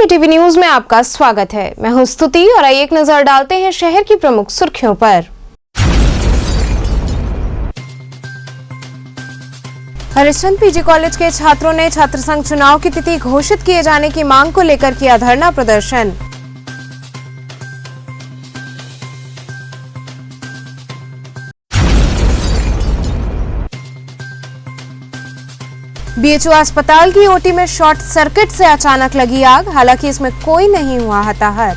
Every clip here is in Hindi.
के टीवी न्यूज में आपका स्वागत है। मैं हूं स्तुति और आइए एक नजर डालते हैं शहर की प्रमुख सुर्खियों पर। हरिश्चंद्र पीजी कॉलेज के छात्रों ने छात्र संघ चुनाव की तिथि घोषित किए जाने की मांग को लेकर किया धरना प्रदर्शन। बीएचयू अस्पताल की ओटी में शॉर्ट सर्किट से अचानक लगी आग, हालांकि इसमें कोई नहीं हुआ हताहत।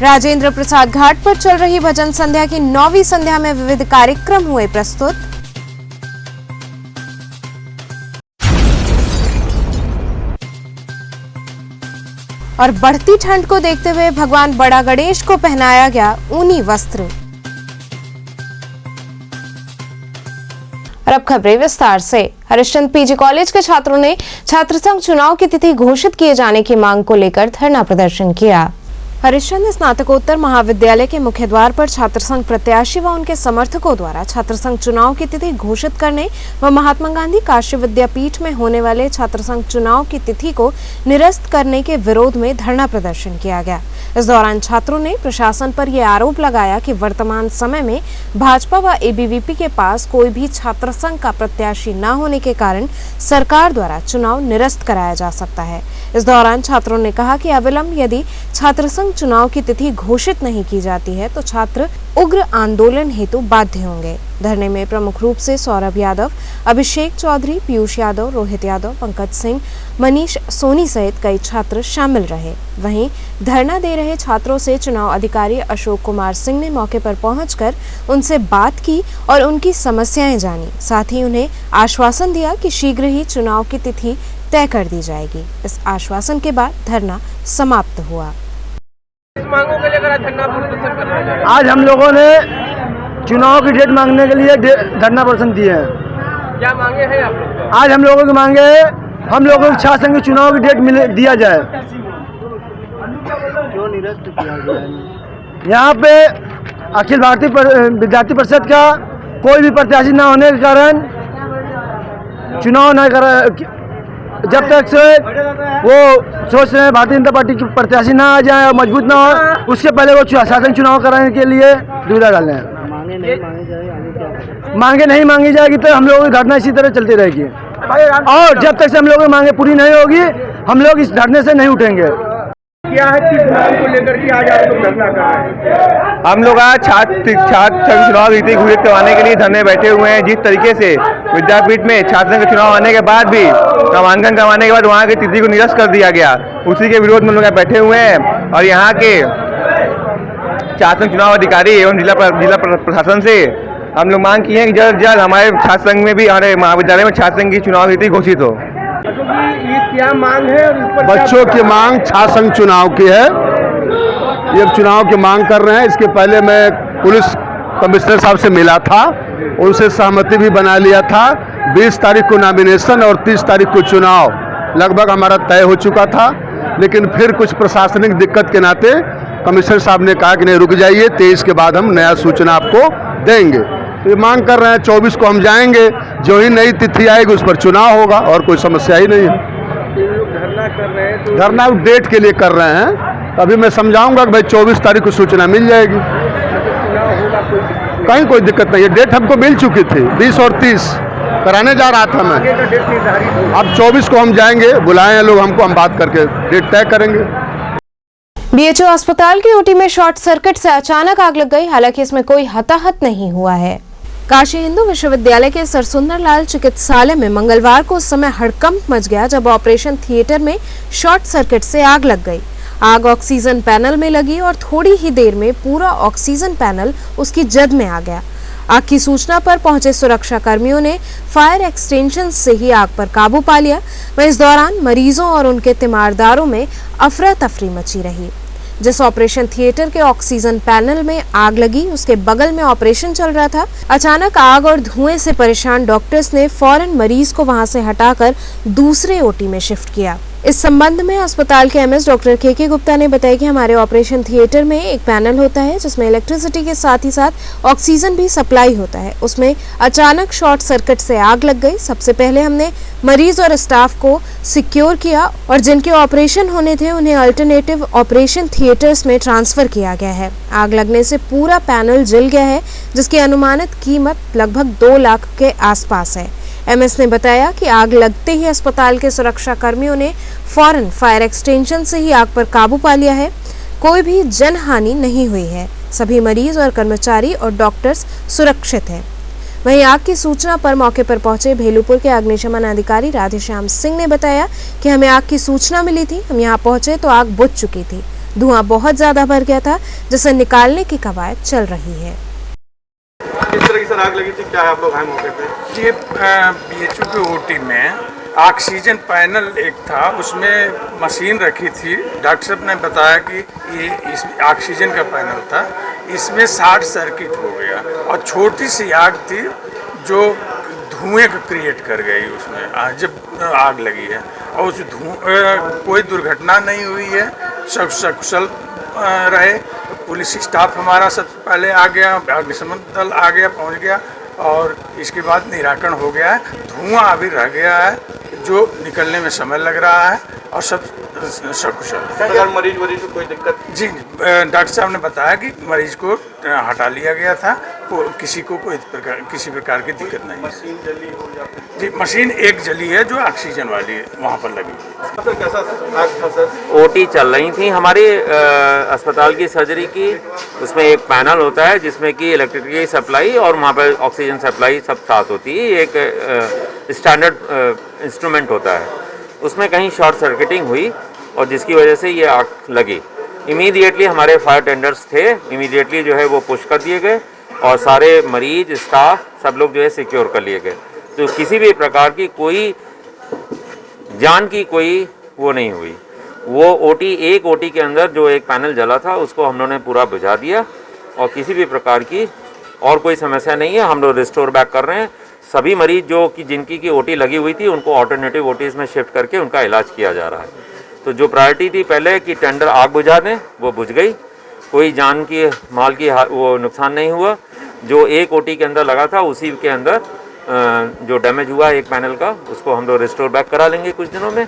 राजेंद्र प्रसाद घाट पर चल रही भजन संध्या की 9वीं संध्या में विविध कार्यक्रम हुए प्रस्तुत। और बढ़ती ठंड को देखते हुए भगवान बड़ा गणेश को पहनाया गया ऊनी वस्त्र। और अब खबरें विस्तार से। हरिश्चंद्र पीजी कॉलेज के छात्रों ने छात्र संघ चुनाव की तिथि घोषित किए जाने की मांग को लेकर धरना प्रदर्शन किया। हरिश्चंद्र स्नातकोत्तर महाविद्यालय के मुख्य द्वार पर छात्र संघ प्रत्याशी व उनके समर्थकों द्वारा छात्र संघ चुनाव की तिथि घोषित करने व महात्मा गांधी काशी विद्यापीठ में होने वाले छात्र संघ चुनाव की तिथि को निरस्त करने के विरोध में धरना प्रदर्शन किया गया। इस दौरान छात्रों ने प्रशासन पर यह आरोप लगाया कि वर्तमान समय में भाजपा व एबीवीपी के पास कोई भी छात्र संघ का प्रत्याशी न होने के कारण सरकार द्वारा चुनाव निरस्त कराया जा सकता है। इस दौरान छात्रों ने कहा कि अविलंब यदि छात्र संघ चुनाव की तिथि घोषित नहीं की जाती है तो छात्र उग्र आंदोलन हेतु बाध्य होंगे। धरने में प्रमुख रूप से सौरभ यादव, अभिषेक चौधरी, पीयूष यादव, रोहित यादव, पंकज सिंह, मनीष सोनी सहित कई छात्र शामिल रहे। वहीं धरना दे रहे छात्रों से चुनाव अधिकारी अशोक कुमार सिंह ने मौके पर पहुंचकर उनसे बात की और उनकी समस्याएं जानी। साथ ही उन्हें आश्वासन दिया कि शीघ्र ही चुनाव की तिथि तय कर दी जाएगी। इस आश्वासन के बाद धरना समाप्त हुआ। इस मांगों को लेकर धरना प्रदर्शन कर रहे हैं। आज हम लोगों ने चुनाव की डेट मांगने के लिए धरना प्रदर्शन दिए हैं। क्या मांगे हैं आप लोग? आज हम लोगों की मांगे है, हम लोगों की छात्र संघ चुनाव की डेट दिया जाए। क्यों निरस्त किया गया है? यहाँ पे अखिल भारतीय विद्यार्थी परिषद का कोई भी प्रत्याशी न होने के कारण चुनाव न कर, जब तक से वो सोच रहे हैं भारतीय जनता पार्टी की प्रत्याशी ना आ जाए और मजबूत ना हो, उसके पहले वो शासन चुनाव कराने के लिए दुविधा डाल रहे हैं। मांगे नहीं मांगी जाएगी तो हम लोगों की धरना इसी तरह चलती रहेगी और जब तक से हम लोगों की मांगे पूरी नहीं होगी हम लोग इस धरने से नहीं उठेंगे। क्या है किस मांग को लेकर के आज आप लोग धरना कर रहे हैं? हम लोग आज छात्र संघ चुनाव की तिथि घोषित करवाने के लिए धरने बैठे हुए हैं। जिस तरीके से विद्यापीठ में छात्र संघ चुनाव आने के बाद भी नामांकन करवाने के बाद वहाँ की तिथि को निरस्त कर दिया गया, उसी के विरोध में लोग बैठे हुए हैं। और यहाँ के छात्र संघ चुनाव अधिकारी एवं जिला प्रशासन से हम लोग मांग की है कि जल्द जल्द हमारे छात्र संघ में भी, हमारे महाविद्यालय में छात्र संघ की चुनाव तिथि घोषित हो। ये क्या मांग है और इस पर बच्चों की मांग छात्र संघ चुनाव की है। ये चुनाव की मांग कर रहे हैं। इसके पहले मैं पुलिस कमिश्नर साहब से मिला था, उनसे सहमति भी बना लिया था। 20 तारीख को नॉमिनेशन और 30 तारीख को चुनाव लगभग हमारा तय हो चुका था, लेकिन फिर कुछ प्रशासनिक दिक्कत के नाते कमिश्नर साहब ने कहा कि नहीं रुक जाइए, 23 के बाद हम नया सूचना आपको देंगे। तो ये मांग कर रहे हैं 24 को हम जाएंगे, जो ही नई तिथि आएगी उस पर चुनाव होगा और कोई समस्या ही नहीं है। धरना कर रहे हैं तो धरना डेट के लिए कर रहे हैं। अभी मैं समझाऊंगा कि भाई 24 तारीख को सूचना मिल जाएगी, चुनाव होगा, कोई कहीं कोई दिक्कत नहीं है। डेट हमको मिल चुकी थी, 20 और 30 कराने जा रहा था मैं। आगे का डेट निर्धारित होगा। अब 24 को हम जाएंगे, बुलाए हैं लोग हमको, हम बात करके डेट तय करेंगे। बीएचयू अस्पताल की ओटी में शॉर्ट सर्किट से अचानक आग लग गई, हालांकि इसमें कोई हताहत नहीं हुआ है। काशी हिंदू विश्वविद्यालय के सरसुंदर लाल चिकित्सालय में मंगलवार को उस समय हड़कंप मच गया जब ऑपरेशन थिएटर में शॉर्ट सर्किट से आग लग गई। आग ऑक्सीजन पैनल में लगी और थोड़ी ही देर में पूरा ऑक्सीजन पैनल उसकी जद में आ गया। आग की सूचना पर पहुंचे सुरक्षा कर्मियों ने फायर एक्सटेंशन से ही आग पर काबू पा लिया। वहीं इस दौरान मरीजों और उनके तीमारदारों में अफरा तफरी मची रही। जिस ऑपरेशन थिएटर के ऑक्सीजन पैनल में आग लगी उसके बगल में ऑपरेशन चल रहा था। अचानक आग और धुएं से परेशान डॉक्टर्स ने फौरन मरीज को वहां से हटाकर दूसरे ओटी में शिफ्ट किया। इस संबंध में अस्पताल के एमएस डॉक्टर के गुप्ता ने बताया कि हमारे ऑपरेशन थिएटर में एक पैनल होता है जिसमें इलेक्ट्रिसिटी के साथ ही साथ ऑक्सीजन भी सप्लाई होता है। उसमें अचानक शॉर्ट सर्किट से आग लग गई। सबसे पहले हमने मरीज और स्टाफ को सिक्योर किया और जिनके ऑपरेशन होने थे उन्हें अल्टरनेटिव ऑपरेशन थिएटर्स में ट्रांसफर किया गया है। आग लगने से पूरा पैनल जल गया है जिसकी अनुमानित कीमत लगभग 2 लाख के आसपास है। एमएस ने बताया कि आग लगते ही अस्पताल के सुरक्षा कर्मियों ने फौरन फायर एक्सटेंशन से ही आग पर काबू पा लिया है। कोई भी जनहानि नहीं हुई है। सभी मरीज और कर्मचारी और डॉक्टर्स सुरक्षित हैं। वहीं आग की सूचना पर मौके पर पहुंचे भेलूपुर के अग्निशमन अधिकारी राधेश्याम सिंह ने बताया कि हमें आग की सूचना मिली थी। हम यहां पहुंचे तो आग बुझ चुकी थी। धुआं बहुत ज्यादा भर गया था जिसे निकालने की कवायद चल रही है। किस तरह की सर आग लगी थी, क्या आप लोग आए मौके पे? ये बीएचयू के ओटी में ऑक्सीजन पैनल एक था, उसमें मशीन रखी थी। डॉक्टर साहब ने बताया कि ये इसमें ऑक्सीजन का पैनल था, इसमें शॉर्ट सर्किट हो गया और छोटी सी आग थी जो धुएं को क्रिएट कर गई उसमें जब आग लगी है। और उस कोई दुर्घटना नहीं हुई है, सब सकुशल रहे। पुलिस स्टाफ हमारा सबसे पहले आ गया, अग्निशमन दल आ गया, पहुंच गया और इसके बाद निराकरण हो गया है। धुआं अभी रह गया है जो निकलने में समय लग रहा है और सब सकुशल। मरीज को कोई दिक्कत? जी, डॉक्टर साहब ने बताया कि मरीज को हटा लिया गया था, किसी को किसी प्रकार की दिक्कत नहीं है। मशीन जली हो या फिर? जी, मशीन एक जली है जो ऑक्सीजन वाली है, वहाँ पर लगी हुई। सर कैसा आग था सर? ओटी चल रही थी हमारी अस्पताल की सर्जरी की। उसमें एक पैनल होता है जिसमें कि इलेक्ट्रिसिटी सप्लाई और वहाँ पर ऑक्सीजन सप्लाई सब साथ होती है। एक स्टैंडर्ड इंस्ट्रूमेंट होता है। उसमें कहीं शॉर्ट सर्किटिंग हुई और जिसकी वजह से ये आग लगी। इमीडिएटली हमारे फायर टेंडर्स थे, इमीडिएटली जो है वो पुश कर दिए गए और सारे मरीज स्टाफ सब लोग जो है सिक्योर कर लिए गए। तो किसी भी प्रकार की कोई जान की कोई वो नहीं हुई। वो एक ओटी के अंदर जो एक पैनल जला था उसको हम लोगों ने पूरा बुझा दिया और किसी भी प्रकार की और कोई समस्या नहीं है। हम लोग रिस्टोर बैक कर रहे हैं। सभी मरीज जो कि जिनकी की ओटी लगी हुई थी उनको ऑल्टरनेटिव ओटीज़ में शिफ्ट करके उनका इलाज किया जा रहा है। तो जो प्रायोरिटी थी पहले कि टेंडर आग बुझा दें, वो बुझ गई। कोई जान की माल की वो नुकसान नहीं हुआ। जो एक ओटी के अंदर लगा था उसी के अंदर जो डैमेज हुआ एक पैनल का उसको हम लोग रिस्टोर बैक करा लेंगे कुछ दिनों में।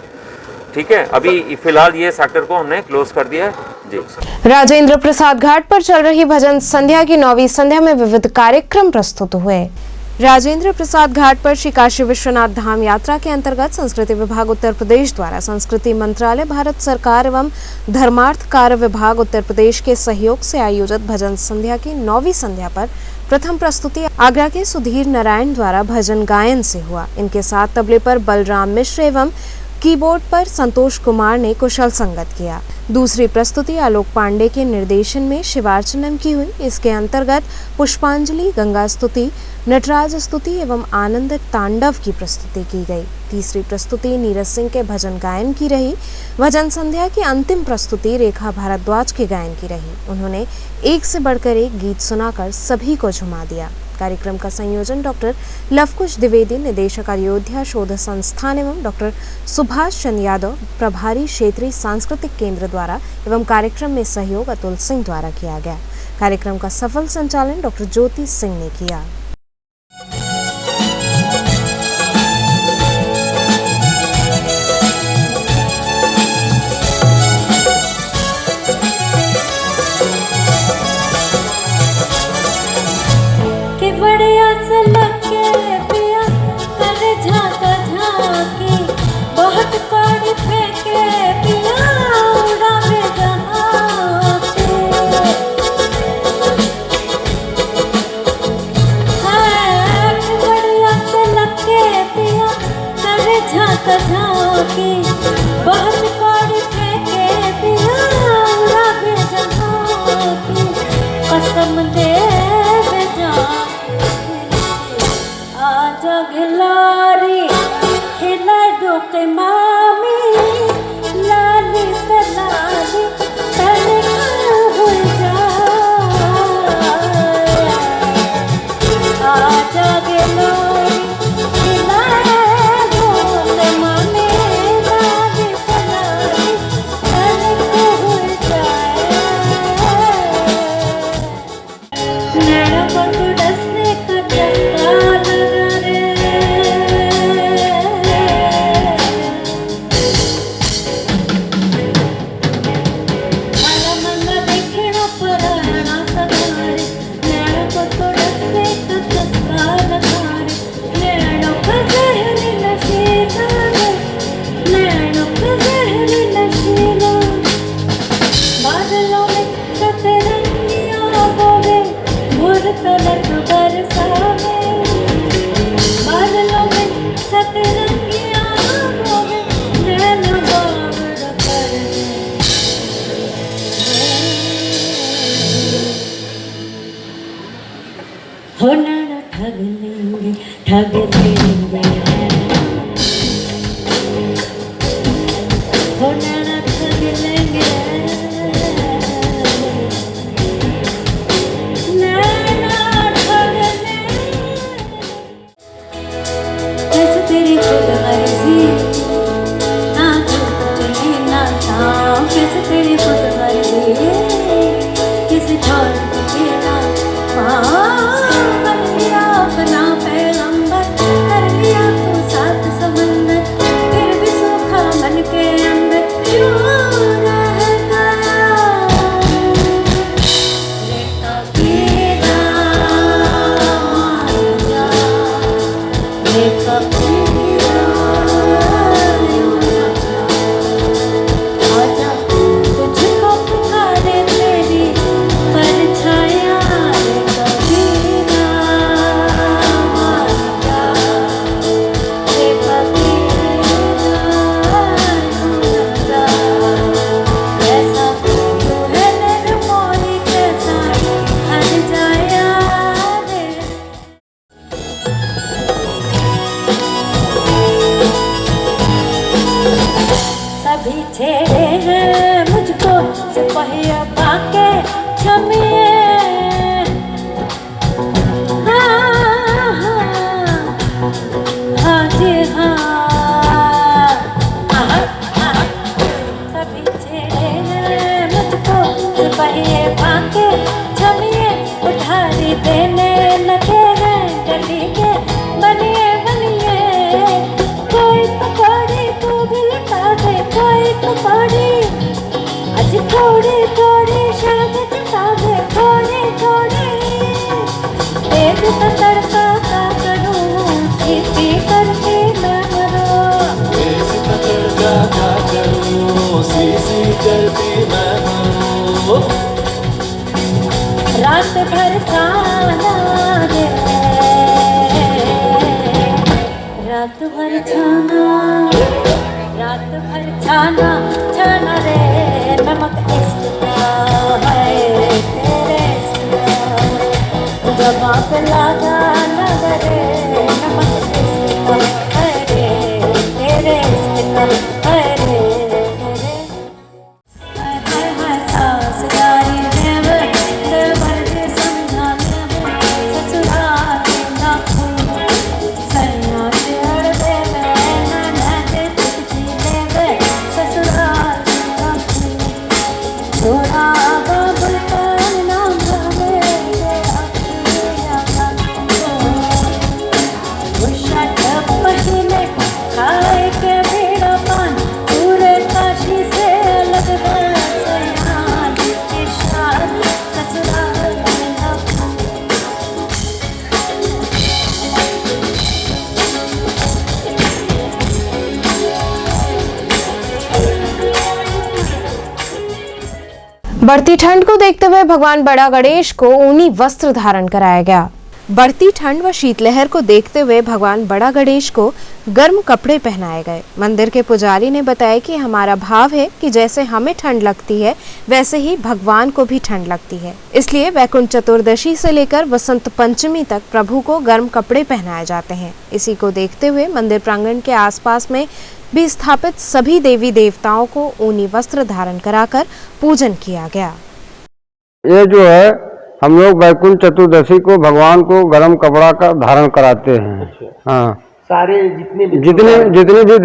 ठीक है, अभी फिलहाल ये सेक्टर को हमने क्लोज कर दिया है। जी। राजेंद्र प्रसाद घाट पर चल रही भजन संध्या की 9वीं संध्या में विविध कार्यक्रम प्रस्तुत हुए। राजेंद्र प्रसाद घाट पर श्री काशी विश्वनाथ धाम यात्रा के अंतर्गत संस्कृति विभाग उत्तर प्रदेश द्वारा संस्कृति मंत्रालय भारत सरकार एवं धर्मार्थ कार्य विभाग उत्तर प्रदेश के सहयोग से आयोजित भजन संध्या की 9वीं संध्या पर प्रथम प्रस्तुति आगरा के सुधीर नारायण द्वारा भजन गायन से हुआ। इनके साथ तबले पर बलराम मिश्र एवं कीबोर्ड पर संतोष कुमार ने कुशल संगत किया। दूसरी प्रस्तुति आलोक पांडे के निर्देशन में शिवार्चनम की हुई। इसके अंतर्गत पुष्पांजलि, गंगा स्तुति, नटराज स्तुति एवं आनंद तांडव की प्रस्तुति की गई। तीसरी प्रस्तुति नीरज सिंह के भजन गायन की रही। भजन संध्या की अंतिम प्रस्तुति रेखा भारद्वाज के गायन की रही। उन्होंने एक से बढ़कर एक गीत सुनाकर सभी को झुमा दिया। कार्यक्रम का संयोजन डॉक्टर लवकुश द्विवेदी, निदेशक अयोध्या शोध संस्थान एवं डॉक्टर सुभाष चंद्र यादव, प्रभारी क्षेत्रीय सांस्कृतिक केंद्र द्वारा एवं कार्यक्रम में सहयोग अतुल सिंह द्वारा किया गया। कार्यक्रम का सफल संचालन डॉक्टर ज्योति सिंह ने किया। ठग लेंगे हो नैना ठग लेंगे नैना ठग लेंगे कैसे तेरी खुद मर्जी ना टूटे ना छाँव कैसे तेरी खुद मर्जी किसी छोड़ के ना बन लिया अपना पैगंबर कर लिया तू सात समंदर फिर भी सूखा मन के अंदर क्यों रह गया लेका पीना लेका पीना आजा तुझको पुकारे तेरी परछाया लेका पीना लेका पीना ऐसा तू है निर्मोही कैसा हट जाया रे सभी छेड़े हैं मुझको सिपाहिया पाके क्षमिए हाँ जी हाँ सभी छेड़े हैं मुझको सिपाहिया पाके क्षमिए उधारी देने लगे हैं गली के बनिए बनिए कोई पकौड़ी तू भी लुटा दे कोई पकौड़ी आज थोड़ी थोड़ी शायद चटा दे थोड़ी थोड़ी तेज का तड़का का करूँ सीसी करके मैं मरूँ रात भर खाना दे रात भर छाना छाना छाना रे नमक इसका है तेरे इसका जबां पे लगा नगरे नमक इसका है रे तेरे इसका है रे तेरे सास यारी देवर देवर जी समझा ससुराल ना सैया तेड़ देवे ननद तुझी देवे ससुराल ना थोड़ा बाबुल पर नाम रहे उषट पहले खाए के बीड़ा पान पूरे काशी से अलग सयान निशान ससुराल ना बढ़ती ठंड को देखते हुए भगवान बड़ा गणेश को ऊनी वस्त्र धारण कराया गया। बढ़ती ठंड व शीतलहर को देखते हुए भगवान बड़ा गणेश को गर्म कपड़े पहनाए गए। मंदिर के पुजारी ने बताया कि हमारा भाव है कि जैसे हमें ठंड लगती है वैसे ही भगवान को भी ठंड लगती है, इसलिए वैकुंठ चतुर्दशी से लेकर वसंत पंचमी तक प्रभु को गर्म कपड़े पहनाए जाते हैं। इसी को देखते हुए मंदिर प्रांगण के आसपास में भी स्थापित सभी देवी देवताओं को ऊनी वस्त्र धारण कराकर पूजन किया गया। ये जो है हम लोग वैकुंठ चतुर्दशी को भगवान को गर्म कपड़ा का धारण कराते हैं। हाँ, सारे जितने भी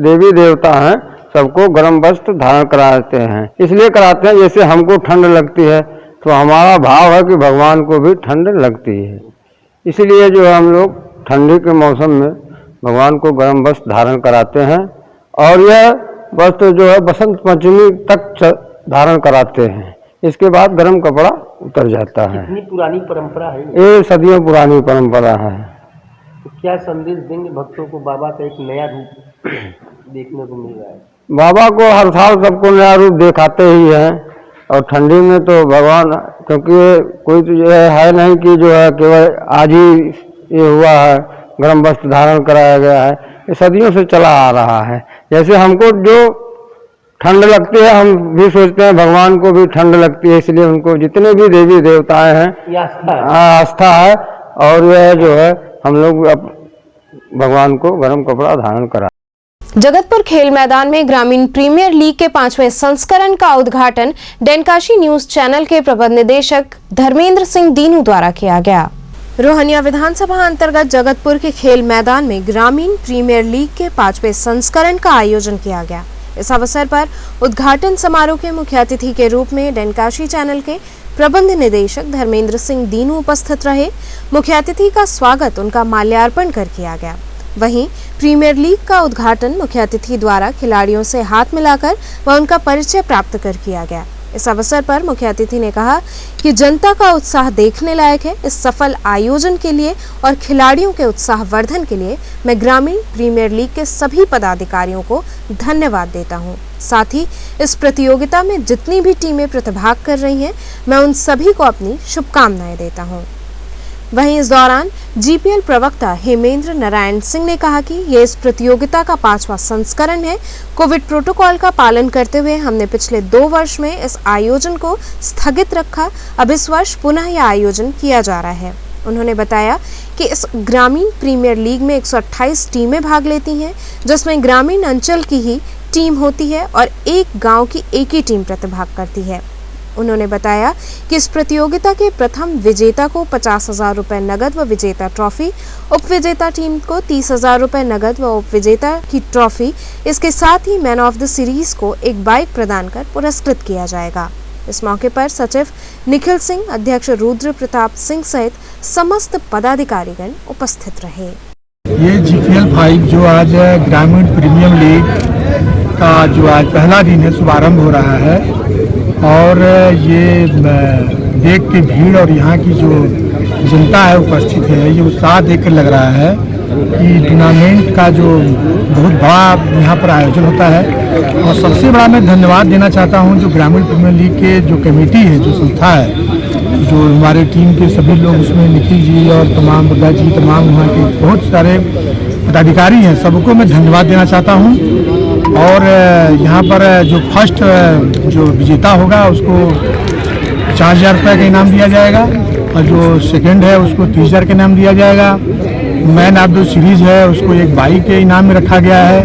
देवी देवता हैं सबको गर्म वस्त्र धारण कराते हैं। इसलिए कराते हैं जैसे हमको ठंड लगती है तो हमारा भाव है कि भगवान को भी ठंड लगती है, इसलिए जो है हम लोग ठंडी के मौसम में भगवान को गर्म वस्त्र धारण कराते हैं। और यह वस्त्र जो है बसंत पंचमी तक धारण कराते हैं, इसके बाद गर्म कपड़ा उतर जाता है। कितनी पुरानी परंपरा है ये सदियों पुरानी परंपरा है। तो क्या संदेश देंगे भक्तों को? बाबा का एक नया रूप देखने को मिल रहा है। बाबा को हर साल सबको नया रूप दिखाते ही हैं, और ठंडी में तो भगवान, क्योंकि कोई तो ये है नहीं कि जो है केवल आज ही ये हुआ है गर्म वस्त्र धारण कराया गया है, ये सदियों से चला आ रहा है। जैसे हमको जो ठंड लगती है हम भी सोचते हैं भगवान को भी ठंड लगती है, इसलिए उनको जितने भी देवी देवताएं हैं आस्था है और यह जो है हम लोग भगवान को गर्म कपड़ा धारण करा। जगतपुर खेल मैदान में ग्रामीण प्रीमियर लीग के 5वें संस्करण का उद्घाटन डेनकाशी न्यूज चैनल के प्रबंध निदेशक धर्मेंद्र सिंह दीनू द्वारा किया गया। रोहनिया विधानसभा अंतर्गत जगतपुर के खेल मैदान में ग्रामीण प्रीमियर लीग के 5वें संस्करण का आयोजन किया गया। इस अवसर पर उद्घाटन समारोह के मुख्य अतिथि के रूप में डेनकाशी चैनल के प्रबंध निदेशक धर्मेंद्र सिंह दीनू उपस्थित रहे। मुख्य अतिथि का स्वागत उनका माल्यार्पण कर किया गया। वहीं प्रीमियर लीग का उद्घाटन मुख्य अतिथि द्वारा खिलाड़ियों से हाथ मिलाकर व उनका परिचय प्राप्त कर किया गया। इस अवसर पर मुख्य अतिथि ने कहा कि जनता का उत्साह देखने लायक है। इस सफल आयोजन के लिए और खिलाड़ियों के उत्साह वर्धन के लिए मैं ग्रामीण प्रीमियर लीग के सभी पदाधिकारियों को धन्यवाद देता हूं। साथ ही इस प्रतियोगिता में जितनी भी टीमें प्रतिभाग कर रही हैं, मैं उन सभी को अपनी शुभकामनाएं देता हूं। वहीं इस दौरान जीपीएल प्रवक्ता हेमेंद्र नारायण सिंह ने कहा कि ये इस प्रतियोगिता का 5वां संस्करण है। कोविड प्रोटोकॉल का पालन करते हुए हमने पिछले 2 वर्ष में इस आयोजन को स्थगित रखा। अब इस वर्ष पुनः यह आयोजन किया जा रहा है। उन्होंने बताया कि इस ग्रामीण प्रीमियर लीग में 128 टीमें भाग लेती हैं, जिसमें ग्रामीण अंचल की ही टीम होती है और एक गाँव की एक ही टीम प्रतिभाग करती है। उन्होंने बताया कि इस प्रतियोगिता के प्रथम विजेता को 50,000 रुपए नगद व विजेता ट्रॉफी, उप विजेता टीम को 30,000 रुपए नगद व उप विजेता की ट्रॉफी, इसके साथ ही मैन ऑफ द सीरीज को एक बाइक प्रदान कर पुरस्कृत किया जाएगा। इस मौके पर सचिव निखिल सिंह, अध्यक्ष रुद्र प्रताप सिंह सहित समस्त पदाधिकारीगण उपस्थित रहे। ये जीपीएल 5 जो आज ग्रामीण प्रीमियर लीग का जो आज पहला दिन है शुभारंभ हो रहा है और ये देख के भीड़ और यहाँ की जो जनता है उपस्थित है, ये उत्साह देख कर लग रहा है कि टूर्नामेंट का जो बहुत बड़ा यहाँ पर आयोजन होता है। और सबसे बड़ा मैं धन्यवाद देना चाहता हूँ जो ग्रामीण प्रीमियर लीग के जो कमेटी है, जो संस्था है, जो हमारे टीम के सभी लोग उसमें निखिल जी और तमाम बुद्धा जी, तमाम वहाँ के बहुत सारे पदाधिकारी हैं, सबको मैं धन्यवाद देना चाहता हूँ। और यहाँ पर जो फर्स्ट जो विजेता होगा उसको 4,000 रुपये का इनाम दिया जाएगा और जो सेकंड है उसको 30,000 का इनाम दिया जाएगा। मैन ऑफ द सीरीज है उसको एक बाइक के इनाम में रखा गया है।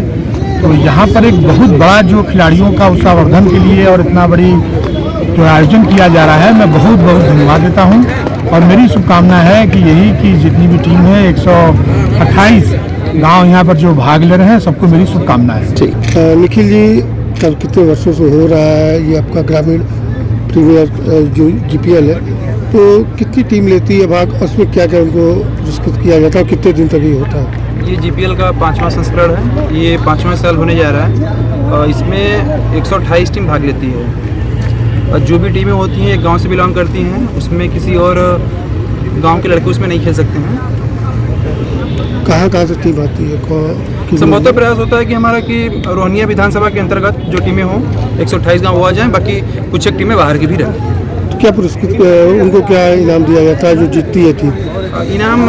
तो यहाँ पर एक बहुत बड़ा जो खिलाड़ियों का उत्साहवर्धन के लिए और इतना बड़ी जो आयोजन किया जा रहा है, मैं बहुत बहुत धन्यवाद देता हूँ। और मेरी शुभकामना है कि यही कि जितनी भी टीम है 128 गांव यहाँ पर जो भाग ले रहे हैं, सबको मेरी शुभकामना है। ठीक, निखिल जी, कल कितने वर्षों से हो रहा है ये आपका ग्रामीण प्रीमियर जो जीपीएल है, तो कितनी टीम लेती है भाग, उसमें क्या क्या उनको पुरस्कृत किया जाता है और कितने दिन तक ये होता है? ये जीपीएल का 5वां संस्करण है, ये 5वां साल होने जा रहा है और इसमें 128 टीम भाग लेती है और जो भी टीमें होती हैं एक गाँव से बिलोंग करती हैं, उसमें किसी और गाँव के लड़के उसमें नहीं खेल सकते हैं। कहाँ से टीम आती है? संभवतः प्रयास होता है कि हमारा कि रोहनिया विधानसभा के अंतर्गत जो टीमें हों 128 गाँव वो आ जाएँ, बाकी कुछ एक टीमें बाहर की भी रहें। तो क्या पुरस्कृत उनको क्या इनाम दिया जाता है जो जीतती है टीम? इनाम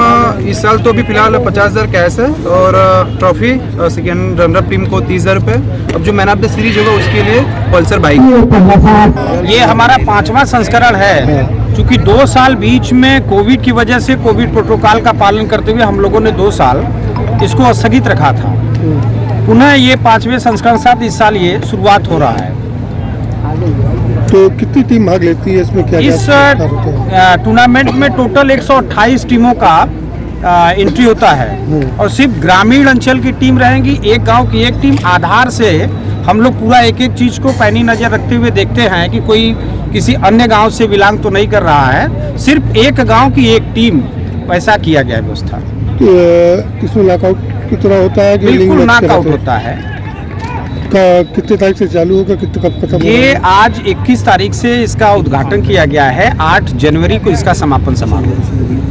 इस साल तो अभी फिलहाल 50,000 कैश है और ट्रॉफी सेकेंड रनर टीम को 30,000 रुपये। अब जो मैन ऑफ द सीरीज होगा उसके लिए पल्सर बाइक। ये हमारा 5वां संस्करण है। चूँकि 2 साल बीच में कोविड की वजह से कोविड प्रोटोकॉल का पालन करते हुए हम लोगों ने 2 साल इसको स्थगित रखा था। पुनः ये 5वें संस्करण साथ इस साल ये शुरुआत हो रहा है। तो कितनी टीम भाग लेती है इसमें? क्या इस टूर्नामेंट में टोटल 128 टीमों का एंट्री होता है और सिर्फ ग्रामीण अंचल की टीम रहेंगी। एक गांव की एक टीम आधार से हम लोग पूरा एक एक चीज को पैनी नजर रखते हुए देखते हैं कि कोई किसी अन्य गांव से बिलोंग तो नहीं कर रहा है। सिर्फ एक गांव की एक टीम, वैसा किया गया व्यवस्था। इसमें नॉकआउट कितना होता है? बिल्कुल नॉकआउट होता है। कितने तारीख से चालू होगा, कितने कब खत्म होगा? ये आज 21 तारीख से इसका उद्घाटन किया गया है, 8 जनवरी को इसका समापन समारोह।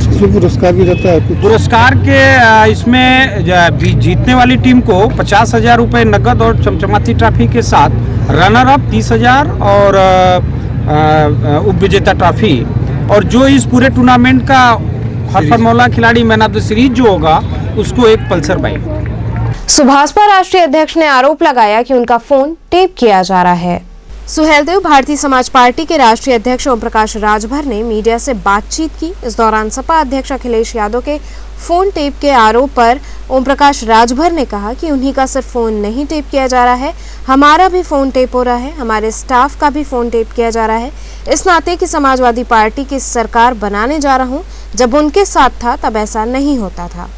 इसमें पुरस्कार भी रहता है? पुरस्कार के इसमें जीतने वाली टीम को 50,000 रुपये नकद और चमचमाती ट्रॉफी के साथ रनर अप 30,000 और उप विजेता ट्रॉफी, और जो इस पूरे टूर्नामेंट का हर फॉर्मूला खिलाड़ी मैन ऑफ द सीरीज जो होगा उसको एक पल्सर बाइक। सुभाषपा राष्ट्रीय अध्यक्ष ने आरोप लगाया कि उनका फोन टेप किया जा रहा है। सुहेलदेव भारतीय समाज पार्टी के राष्ट्रीय अध्यक्ष ओम प्रकाश राजभर ने मीडिया से बातचीत की। इस दौरान सपा अध्यक्ष अखिलेश यादव के फोन टेप के आरोप पर ओम प्रकाश राजभर ने कहा कि उन्हीं का सिर्फ फोन नहीं टेप किया जा रहा है, हमारा भी फोन टेप हो रहा है, हमारे स्टाफ का भी फोन टेप किया जा रहा है। इस नाते कि समाजवादी पार्टी की सरकार बनाने जा रहा हूं, जब उनके साथ था तब ऐसा नहीं होता था।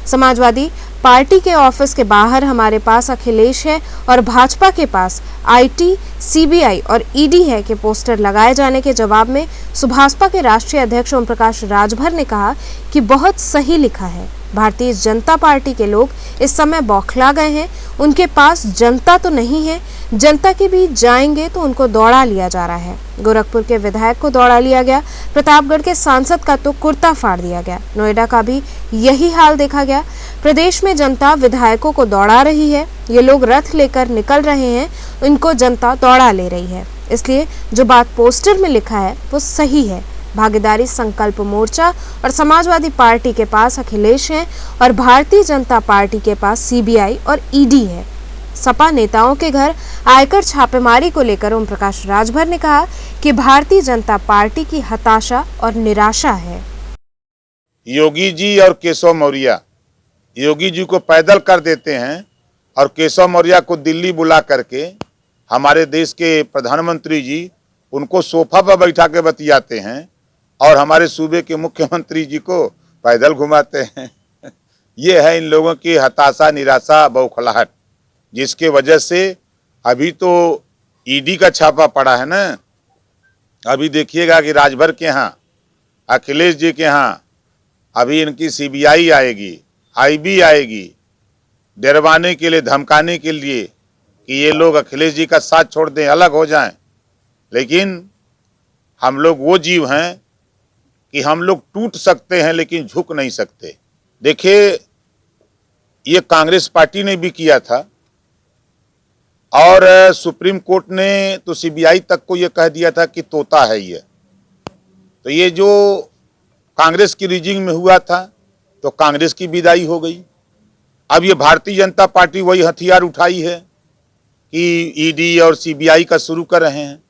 समाजवादी पार्टी के ऑफिस के बाहर हमारे पास अखिलेश है और भाजपा के पास आईटी, सीबीआई और ईडी है के पोस्टर लगाए जाने के जवाब में सुभाषपा के राष्ट्रीय अध्यक्ष ओम प्रकाश राजभर ने कहा कि बहुत सही लिखा है। भारतीय जनता पार्टी के लोग इस समय बौखला गए हैं, उनके पास जनता तो नहीं है, जनता के बीच जाएंगे तो उनको दौड़ा लिया जा रहा है। गोरखपुर के विधायक को दौड़ा लिया गया, प्रतापगढ़ के सांसद का तो कुर्ता फाड़ दिया गया, नोएडा का भी यही हाल देखा गया। प्रदेश में जनता विधायकों को दौड़ा रही है, ये लोग रथ लेकर निकल रहे हैं, इनको जनता दौड़ा ले रही है। इसलिए जो बात पोस्टर में लिखा है वो सही है। भागीदारी संकल्प मोर्चा और समाजवादी पार्टी के पास अखिलेश है और भारतीय जनता पार्टी के पास सीबीआई और ईडी है। सपा नेताओं के घर आयकर छापेमारी को लेकर ओम प्रकाश राजभर ने कहा कि भारतीय जनता पार्टी की हताशा और निराशा है। योगी जी और केशव मौर्य, योगी जी को पैदल कर देते हैं और केशव मौर्य को दिल्ली बुला करके हमारे देश के प्रधानमंत्री जी उनको सोफा पर बैठा के बतियाते हैं और हमारे सूबे के मुख्यमंत्री जी को पैदल घुमाते हैं। ये है इन लोगों की हताशा, निराशा, बौखलाहट, जिसके वजह से अभी तो ईडी का छापा पड़ा है ना। अभी देखिएगा कि राजभर के यहाँ, अखिलेश जी के यहाँ अभी इनकी सीबीआई आएगी, आईबी आएगी, डरवाने के लिए, धमकाने के लिए कि ये लोग अखिलेश जी का साथ छोड़ दें, अलग हो जाएं। लेकिन हम लोग वो जीव हैं कि हम लोग टूट सकते हैं लेकिन झुक नहीं सकते। देखिए, ये कांग्रेस पार्टी ने भी किया था और सुप्रीम कोर्ट ने तो सीबीआई तक को ये कह दिया था कि तोता है ये। तो ये जो कांग्रेस की रीजिंग में हुआ था तो कांग्रेस की विदाई हो गई। अब ये भारतीय जनता पार्टी वही हथियार उठाई है कि ईडी और सीबीआई का शुरू कर रहे हैं,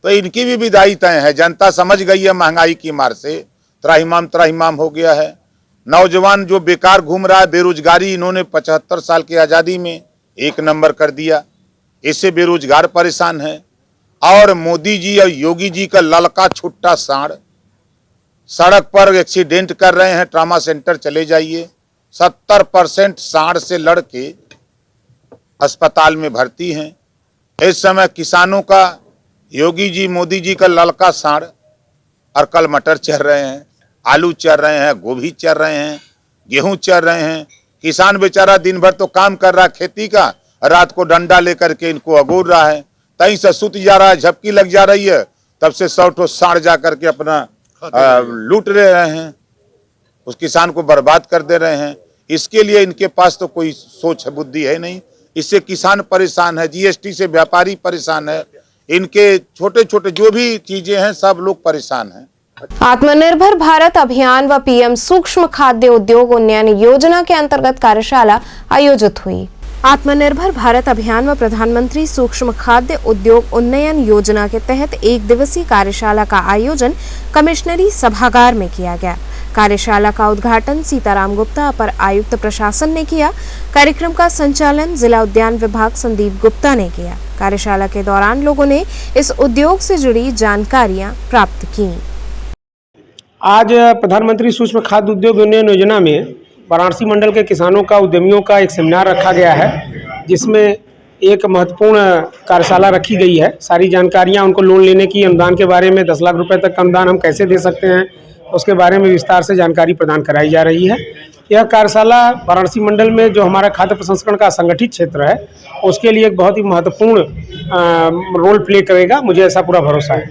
तो इनकी भी विदाई तय है। जनता समझ गई है महंगाई की मार से त्राहिमाम हो गया है। नौजवान जो बेकार घूम रहा है, बेरोजगारी इन्होंने 75 साल की आज़ादी में 1 नंबर कर दिया, इससे बेरोजगार परेशान है। और मोदी जी और योगी जी का ललका छुट्टा सांड सड़क पर एक्सीडेंट कर रहे हैं, ट्रामा सेंटर चले जाइए, 70% सांड से लड़के अस्पताल में भर्ती हैं। इस समय किसानों का योगी जी, मोदी जी का ललका सांड और कल मटर चल रहे हैं, आलू चल रहे हैं, गोभी चल रहे हैं, गेहूं चल रहे हैं। किसान बेचारा दिन भर तो काम कर रहा है खेती का, रात को डंडा लेकर के इनको अगोर रहा है, तहीं से सुत जा रहा है, झपकी लग जा रही है, तब से 100 ठो सांड जा करके अपना लूट रहे हैं, उस किसान को बर्बाद कर दे रहे हैं। इसके लिए इनके पास तो कोई सोच बुद्धि है नहीं। इससे किसान परेशान है, जीएसटी से व्यापारी परेशान है, इनके छोटे छोटे जो भी चीजें हैं सब लोग परेशान हैं। आत्मनिर्भर भारत अभियान व पीएम सूक्ष्म खाद्य उद्योग उन्नयन योजना के अंतर्गत कार्यशाला आयोजित हुई। आत्मनिर्भर भारत अभियान व प्रधानमंत्री सूक्ष्म खाद्य उद्योग उन्नयन योजना के तहत 1 दिवसीय कार्यशाला का आयोजन कमिश्नरी सभागार में किया गया। कार्यशाला का उद्घाटन सीताराम गुप्ता, अपर आयुक्त प्रशासन ने किया। कार्यक्रम का संचालन जिला उद्यान विभाग संदीप गुप्ता ने किया। कार्यशाला के दौरान लोगों ने इस उद्योग से जुड़ी जानकारियां प्राप्त की। आज प्रधानमंत्री सूक्ष्म खाद्य उद्योग उन्नयन योजना में वाराणसी मंडल के किसानों का, उद्यमियों का एक सेमिनार रखा गया है, जिसमें एक महत्वपूर्ण कार्यशाला रखी गई है। सारी जानकारियां उनको लोन लेने की, अनुदान के बारे में 10 लाख रुपए तक का अनुदान हम कैसे दे सकते हैं, उसके बारे में विस्तार से जानकारी प्रदान कराई जा रही है। यह कार्यशाला वाराणसी मंडल में जो हमारा खाद्य प्रसंस्करण का संगठित क्षेत्र है, उसके लिए एक बहुत ही महत्वपूर्ण रोल प्ले करेगा, मुझे ऐसा पूरा भरोसा है।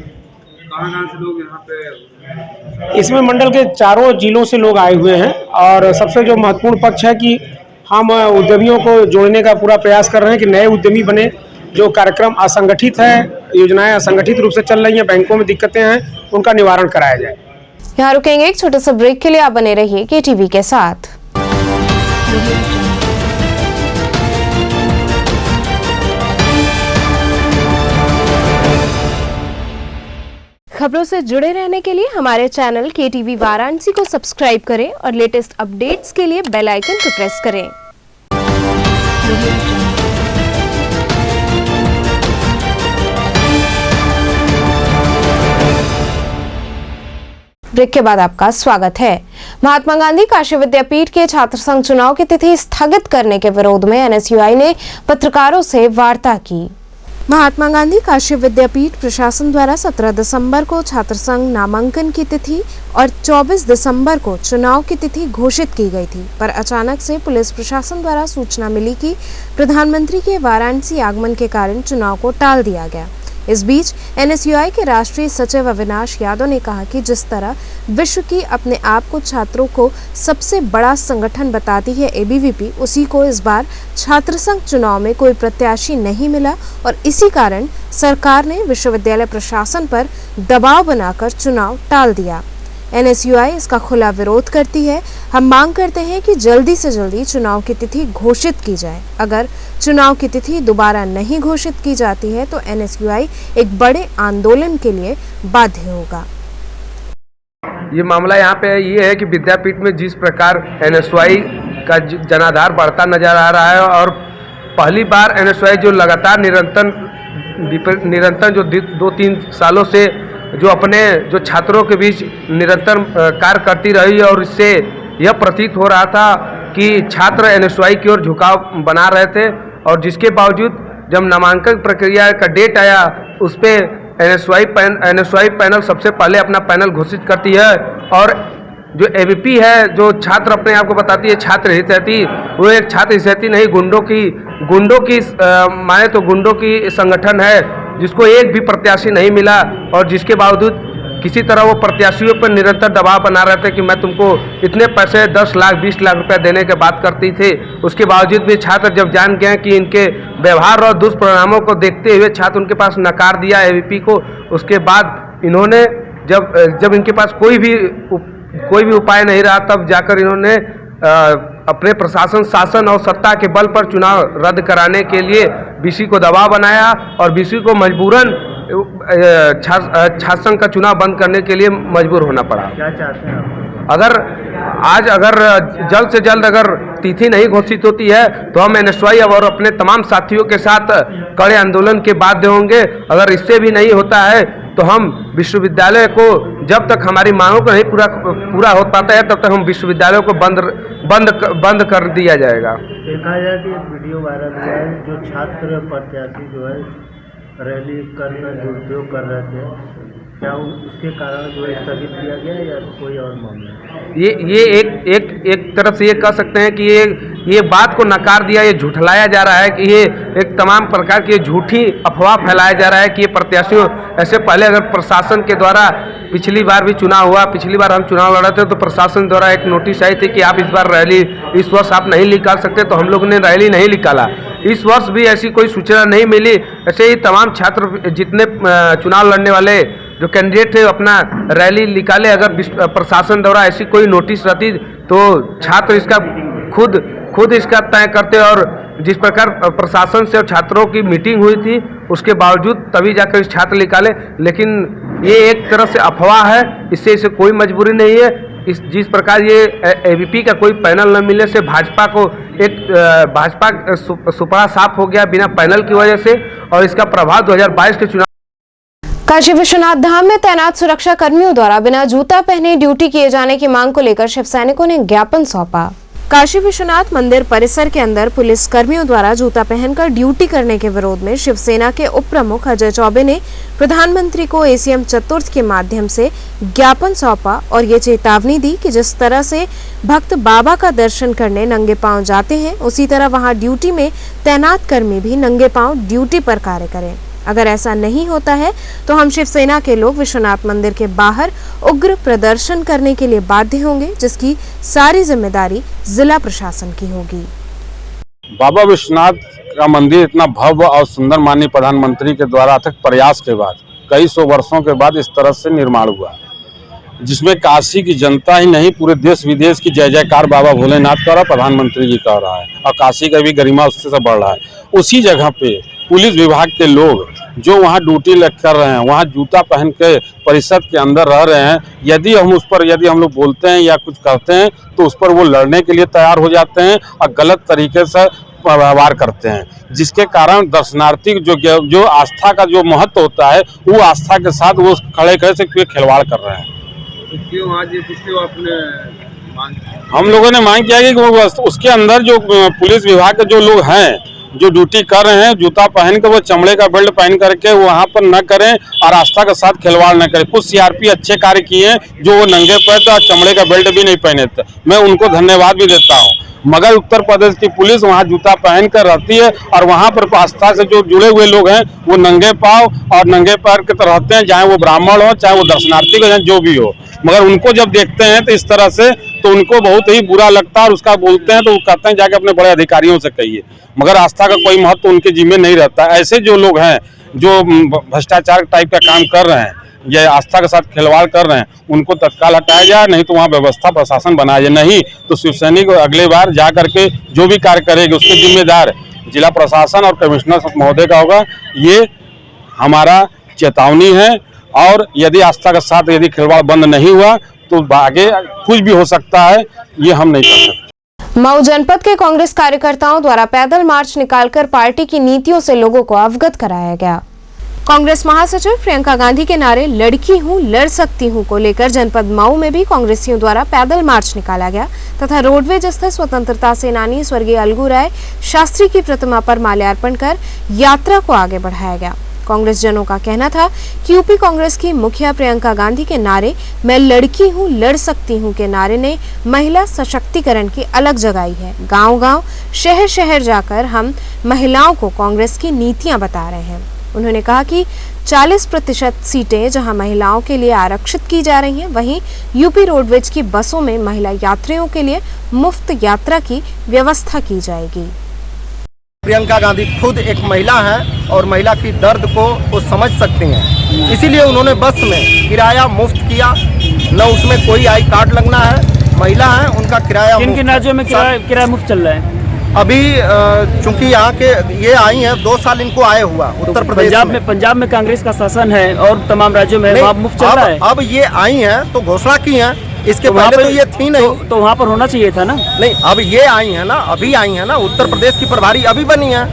कहाँ से लोग यहाँ पे? इसमें मंडल के चारों जिलों से लोग आए हुए हैं और सबसे जो महत्वपूर्ण पक्ष है कि हम उद्यमियों को जोड़ने का पूरा प्रयास कर रहे हैं कि नए उद्यमी बने। जो कार्यक्रम असंगठित है, योजनाएं असंगठित रूप से चल रही हैं, बैंकों में दिक्कतें हैं, उनका निवारण कराया जाए। यहाँ रुकेंगे एक छोटे से ब्रेक के लिए, आप बने रहिए KTV के साथ। खबरों से जुड़े रहने के लिए हमारे चैनल KTV वाराणसी को सब्सक्राइब करें और लेटेस्ट अपडेट्स के लिए बेल आइकन को प्रेस करें। ब्रेक के बाद आपका स्वागत है। महात्मा गांधी काशी विद्यापीठ के छात्र संघ चुनाव की तिथि स्थगित करने के विरोध में NSUI ने पत्रकारों से वार्ता की। महात्मा गांधी काशी विद्यापीठ प्रशासन द्वारा 17 दिसंबर को छात्र संघ नामांकन की तिथि और 24 दिसंबर को चुनाव की तिथि घोषित की गई थी, पर अचानक से पुलिस प्रशासन द्वारा सूचना मिली कि प्रधानमंत्री के वाराणसी आगमन के कारण चुनाव को टाल दिया गया। इस बीच NSUI के राष्ट्रीय सचिव अविनाश यादव ने कहा कि जिस तरह विश्व की अपने आप को छात्रों को सबसे बड़ा संगठन बताती है ABVP, उसी को इस बार छात्र संघ चुनाव में कोई प्रत्याशी नहीं मिला और इसी कारण सरकार ने विश्वविद्यालय प्रशासन पर दबाव बनाकर चुनाव टाल दिया। NSUI इसका खुला विरोध करती है। हम मांग करते हैं कि जल्दी से जल्दी चुनाव की तिथि घोषित की जाए। अगर चुनाव की तिथि दोबारा नहीं घोषित की जाती है तो NSUI एक बड़े आंदोलन के लिए बाध्य होगा। ये मामला यहाँ पे ये है कि विद्यापीठ में जिस प्रकार NSUI का जनाधार बढ़ता नजर आ रहा है और पहली बार NSUI जो लगातार निरंतर जो 2-3 सालों से जो अपने जो छात्रों के बीच निरंतर कार्य करती रही और इससे यह प्रतीत हो रहा था कि छात्र NSUI की ओर झुकाव बना रहे थे और जिसके बावजूद जब नामांकन प्रक्रिया का डेट आया उस पर NSUI पैनल सबसे पहले अपना पैनल घोषित करती है और जो ABP है जो छात्र अपने आप को बताती है छात्र हितैषी, वो एक छात्र हितैषी नहीं गुंडों की माने तो गुंडों की संगठन है जिसको एक भी प्रत्याशी नहीं मिला और जिसके बावजूद किसी तरह वो प्रत्याशियों पर निरंतर दबाव बना रहे थे कि मैं तुमको इतने पैसे 10 लाख 20 लाख रुपए देने के बात करती थी। उसके बावजूद भी छात्र जब जान गए कि इनके व्यवहार और दुष्परिणामों को देखते हुए छात्र उनके पास नकार दिया ABP को। उसके बाद इन्होंने जब इनके पास कोई भी उपाय नहीं रहा तब जाकर इन्होंने अपने प्रशासन शासन और सत्ता के बल पर चुनाव रद्द कराने के लिए BC को दबाव बनाया और BC को मजबूरन छात्र संघ का चुनाव बंद करने के लिए मजबूर होना पड़ा। क्या चाहते हैं आप? अगर जल्द से जल्द अगर तिथि नहीं घोषित होती है तो हम NSUI और अपने तमाम साथियों के साथ कड़े आंदोलन के बाध्य होंगे। अगर इससे भी नहीं होता है तो हम विश्वविद्यालय को जब तक हमारी मांगों को नहीं पूरा हो पाता है तब तक हम विश्वविद्यालयों को बंद कर दिया जाएगा। देखा जाए कि एक वीडियो वायरल हुआ है जो छात्र प्रत्याशी जो है रैली करना दुरुपयोग कर रहे थे, क्या उसके कारण जो है स्थगित किया गया या कोई और मामला? ये एक तरफ से ये कह सकते हैं कि ये बात को नकार दिया, ये झुठलाया जा रहा है कि ये एक तमाम प्रकार की झूठी अफवाह फैलाया जा रहा है कि ये प्रत्याशियों ऐसे पहले अगर प्रशासन के द्वारा पिछली बार भी चुनाव हुआ, पिछली बार हम चुनाव लड़े थे तो प्रशासन द्वारा एक नोटिस आई थी कि आप इस बार रैली इस वर्ष आप नहीं निकाल सकते, तो हम लोग ने रैली नहीं निकाला। इस वर्ष भी ऐसी कोई सूचना नहीं मिली। ऐसे ही तमाम छात्र जितने चुनाव लड़ने वाले जो कैंडिडेट थे अपना रैली निकाले। अगर प्रशासन द्वारा ऐसी कोई नोटिस रहती तो छात्र इसका खुद इसका तय करते और जिस प्रकार प्रशासन से और छात्रों की मीटिंग हुई थी उसके बावजूद तभी जाकर इस छात्र निकाले। लेकिन ये एक तरह से अफवाह है, इससे इसे कोई मजबूरी नहीं है। जिस प्रकार ये ABP का कोई पैनल न मिलने से भाजपा सुपड़ा साफ हो गया बिना पैनल की वजह से और इसका प्रभाव 2022 के चुनाव। काशी विश्वनाथ धाम में तैनात सुरक्षा कर्मियों द्वारा बिना जूता पहने ड्यूटी किए जाने की मांग को लेकर शिव सैनिकों ने ज्ञापन सौंपा। काशी विश्वनाथ मंदिर परिसर के अंदर पुलिस कर्मियों द्वारा जूता पहनकर ड्यूटी करने के विरोध में शिवसेना के उप प्रमुख अजय चौबे ने प्रधानमंत्री को ACM चतुर्थ के माध्यम से ज्ञापन सौंपा और ये चेतावनी दी कि जिस तरह से भक्त बाबा का दर्शन करने नंगे पांव जाते हैं उसी तरह वहां ड्यूटी में तैनात कर्मी भी नंगे पांव ड्यूटी पर कार्य करें। अगर ऐसा नहीं होता है तो हम शिवसेना के लोग विश्वनाथ मंदिर के बाहर उग्र प्रदर्शन करने के लिए बाध्य होंगे, जिसकी सारी जिम्मेदारी जिला प्रशासन की होगी। बाबा विश्वनाथ का मंदिर इतना भव्य और सुंदर माननीय प्रधानमंत्री के द्वारा अथक प्रयास के बाद कई सौ वर्षों के बाद इस तरह से निर्माण हुआ, जिसमें काशी की जनता ही नहीं पूरे देश विदेश की जय जयकार बाबा भोलेनाथ का प्रधानमंत्री जी कर रहा है और काशी का भी गरिमा उससे बढ़ रहा है। उसी जगह पे पुलिस विभाग के लोग जो वहाँ ड्यूटी कर रहे हैं, वहाँ जूता पहन के परिषद के अंदर रह रहे हैं, यदि हम लोग बोलते हैं या कुछ करते हैं तो उस पर वो लड़ने के लिए तैयार हो जाते हैं और गलत तरीके से व्यवहार करते हैं, जिसके कारण दर्शनार्थी जो आस्था का जो महत्व होता है वो आस्था के साथ वो खड़े से खिलवाड़ कर रहे हैं। क्यों आज आपने हम लोगों ने मांग किया कि उसके अंदर जो पुलिस विभाग के जो लोग हैं जो ड्यूटी कर रहे हैं, जूता पहन के वो चमड़े का बेल्ट पहन करके वहाँ पर न करें और आस्था के साथ खिलवाड़ न करें। कुछ सीआरपी अच्छे कार्य किए हैं जो वो नंगे पैर थे और चमड़े का बेल्ट भी नहीं पहने थे, मैं उनको धन्यवाद भी देता हूँ। मगर उत्तर प्रदेश की पुलिस वहाँ जूता पहन कर रहती है और वहाँ पर आस्था से जो जुड़े हुए लोग हैं वो नंगे पाँव और नंगे पैर के तरह रहते हैं, चाहे वो ब्राह्मण हो चाहे वो दर्शनार्थी हो जो भी हो। मगर उनको जब देखते हैं तो इस तरह से तो उनको बहुत ही बुरा लगता है और उसका बोलते हैं तो वो कहते हैं जाके अपने बड़े अधिकारियों से कहिए, मगर आस्था का कोई महत्व उनके जिम्मे नहीं रहता। ऐसे जो लोग हैं जो भ्रष्टाचार टाइप का काम कर रहे हैं या आस्था के साथ खिलवाड़ कर रहे हैं उनको तत्काल हटाया जाए, नहीं तो वहाँ व्यवस्था प्रशासन बनाया जाए। नहीं तो शिवसैनिक अगले बार जा करके जो भी कार्य करेगी उसके जिम्मेदार जिला प्रशासन और कमिश्नर महोदय का होगा। ये हमारा चेतावनी है और यदि आस्था के साथ यदि खिलवाड़ बंद नहीं हुआ तो आगे कुछ भी हो सकता है, ये हम नहीं कर सकते। मऊ जनपद के कांग्रेस कार्यकर्ताओं द्वारा पैदल मार्च निकालकर पार्टी की नीतियों से लोगों को अवगत कराया गया। कांग्रेस महासचिव प्रियंका गांधी के नारे लड़की हूं लड़ सकती हूं को लेकर जनपद मऊ में भी कांग्रेसियों द्वारा पैदल मार्च निकाला गया तथा रोडवेज स्थित स्वतंत्रता सेनानी स्वर्गीय अलगू राय शास्त्री की प्रतिमा पर माल्यार्पण कर यात्रा को आगे बढ़ाया गया। कांग्रेस जनों का कहना था कि यूपी कांग्रेस की मुखिया प्रियंका गांधी के नारे मैं लड़की हूं लड़ सकती हूं के नारे ने महिला सशक्तिकरण की अलग जगाई है। गांव-गांव, शहर-शहर जाकर हम महिलाओं को कांग्रेस की नीतियां बता रहे हैं। उन्होंने कहा कि 40% सीटें जहां महिलाओं के लिए आरक्षित की जा रही हैं, वहीं यूपी रोडवेज की बसों में महिला यात्रियों के लिए मुफ्त यात्रा की व्यवस्था की जाएगी। प्रियंका गांधी खुद एक महिला है और महिला की दर्द को वो समझ सकती हैं, इसीलिए उन्होंने बस में किराया मुफ्त किया, न उसमें कोई आई कार्ड लगना है। महिला है उनका किराया किन राज्यों में किराया मुफ्त चल रहा है? अभी चूंकि यहाँ के ये आई हैं 2 साल इनको आए हुआ उत्तर प्रदेश में। पंजाब में कांग्रेस का शासन है और तमाम राज्यों में मुफ्त चल रहा है। अब ये आई हैं तो घोषणा की है, इसके पहले तो ये थी नहीं, तो वहाँ पर होना चाहिए था ना। नहीं, अब ये आई है ना, अभी आई है ना, उत्तर प्रदेश की प्रभारी अभी बनी है,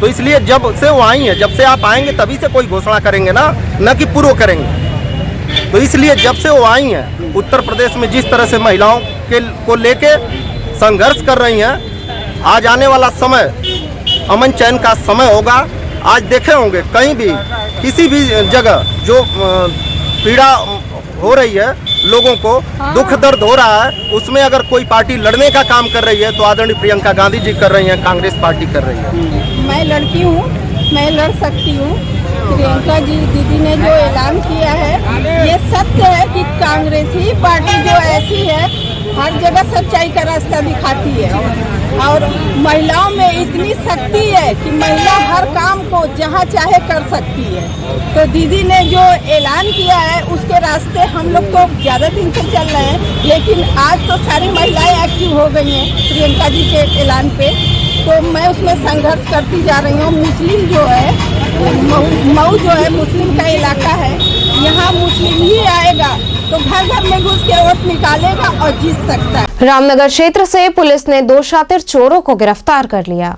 तो इसलिए जब से वो आई है, जब से आप आएंगे तभी से कोई घोषणा करेंगे ना, न कि पूर्व करेंगे। तो इसलिए जब से वो आई हैं उत्तर प्रदेश में जिस तरह से महिलाओं को लेके संघर्ष कर रही हैं, आज आने वाला समय अमन चैन का समय होगा। आज देखे होंगे कहीं भी किसी भी जगह जो पीड़ा हो रही है, लोगों को दुख दर्द हो रहा है, उसमें अगर कोई पार्टी लड़ने का काम कर रही है तो आदरणीय प्रियंका गांधी जी कर रही हैं, कांग्रेस पार्टी कर रही है। मैं लड़की हूँ, मैं लड़ सकती हूँ। प्रियंका जी दीदी ने जो ऐलान किया है ये सत्य है कि कांग्रेस ही पार्टी जो ऐसी है हर जगह सच्चाई का रास्ता दिखाती है और महिलाओं में इतनी शक्ति है कि महिला हर काम को जहाँ चाहे कर सकती है। तो दीदी ने जो ऐलान किया है उसके रास्ते हम लोग तो ज़्यादा दिन से चल रहे हैं, लेकिन आज तो सारी महिलाएं एक्टिव हो गई हैं प्रियंका जी के ऐलान पे, तो मैं उसमें संघर्ष करती जा रही हूँ। मुस्लिम जो है मऊ जो है मुस्लिम का इलाका है, यहाँ मुस्लिम ही आएगा तो घर घर में घुस के वोट निकालेगा और जीत सकता है। रामनगर क्षेत्र से पुलिस ने 2 शातिर चोरों को गिरफ्तार कर लिया।